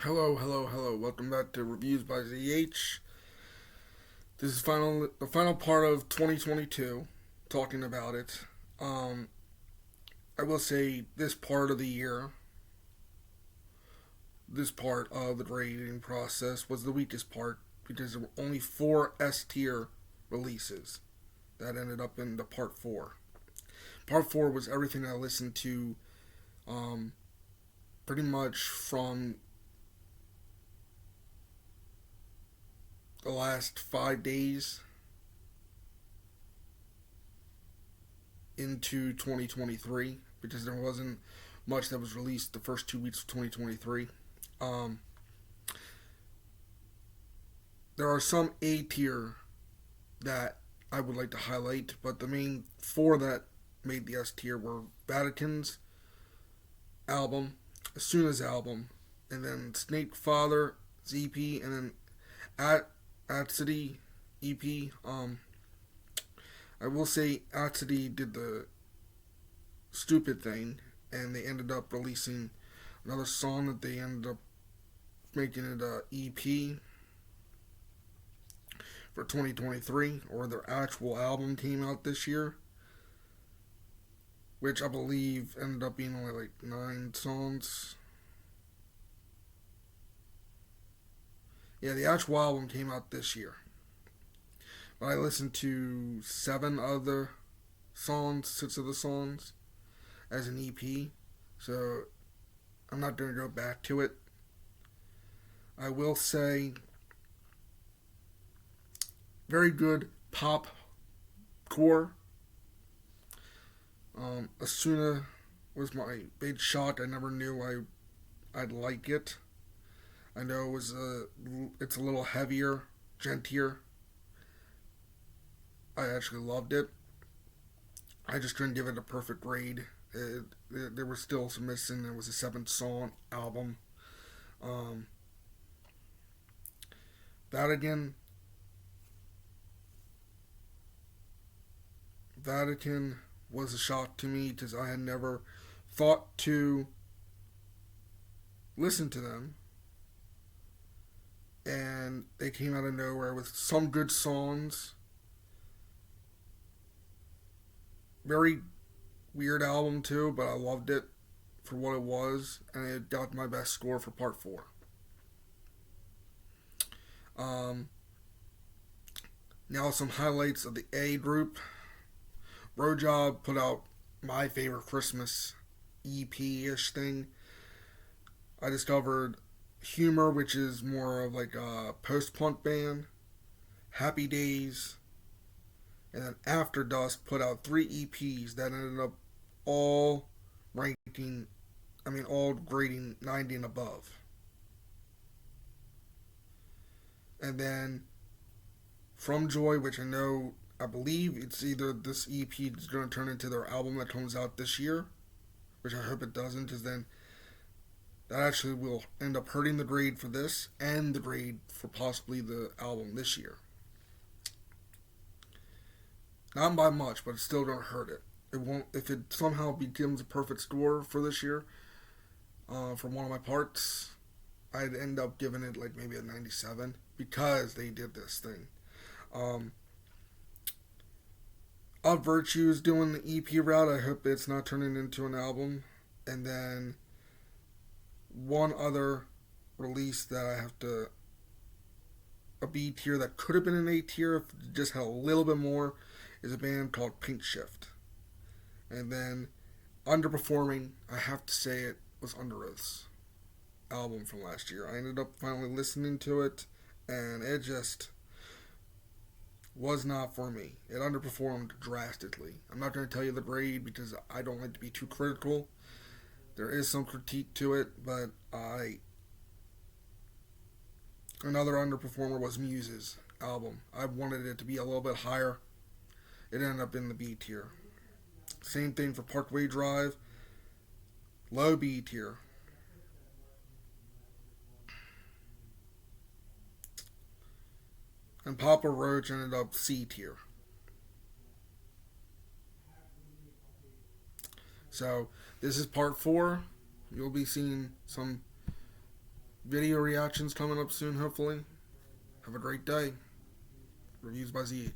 Hello, hello, hello. Welcome back to Reviews by ZH. This is the final part of 2022, talking about it. Um, I will say this part of the year, this part of the grading process was the weakest part because there were only four S tier releases that ended up in the part four. Part four was everything I listened to, um, pretty much from the last 5 days into 2023 because there wasn't much that was released the first 2 weeks of 2023. Um, there are some A tier that I would like to highlight, but the main four that made the S tier were Vatican's album, Asuna's album, and then Snake Father's EP, and then At City EP. I will say At City did the stupid thing, and they ended up releasing another song that they ended up making it a EP for 2023, or their actual album came out this year, which I believe ended up being only like 9 songs. Yeah, the actual album came out this year. But I listened to seven other songs, six of the songs, as an EP, so I'm not going to go back to it. I will say, very good pop core. Asuna was my big shock. I never knew I'd like it. I know it's a little heavier, gentier. I actually loved it. I just couldn't give it a perfect grade. There was still some missing. It was a 7 song album. Um, Vatican, Vatican was a shock to me because I had never thought to listen to them, and they came out of nowhere with some good songs. Very weird album too, but I loved it for what it was, and it got my best score for part four. Um, Now some highlights of the A group. Rojob put out my favorite Christmas EP-ish thing. I discovered Humor, which is more of like a post-punk band. Happy Days, and then After Dusk put out 3 EPs that ended up all ranking, all grading 90 and above. And then From Joy, which I believe it's either this EP is going to turn into their album that comes out this year, which I hope it doesn't, because then that actually will end up hurting the grade for this and the grade for possibly the album this year. Not by much, but it's still going to hurt it. It won't if it somehow becomes a perfect score for this year. For one of my parts, I'd end up giving it like maybe a 97 because they did this thing. Um, Of Virtue's doing the EP route. I hope it's not turning into an album. And then one other release that I have to a B tier that could have been an A tier if it just had a little bit more is a band called Pink Shift. And then underperforming, I have to say it was Under Oath's album from last year. I ended up finally listening to it, and it just was not for me. It underperformed drastically. I'm not going to tell you the grade because I don't like to be too critical. There is some critique to it, but another underperformer was Muse's album. I wanted it to be a little bit higher. It ended up in the B tier. Same thing for Parkway Drive. Low B tier. And Papa Roach ended up C tier. So this is part four. You'll be seeing some video reactions coming up soon, hopefully. Have a great day. Reviews by ZH.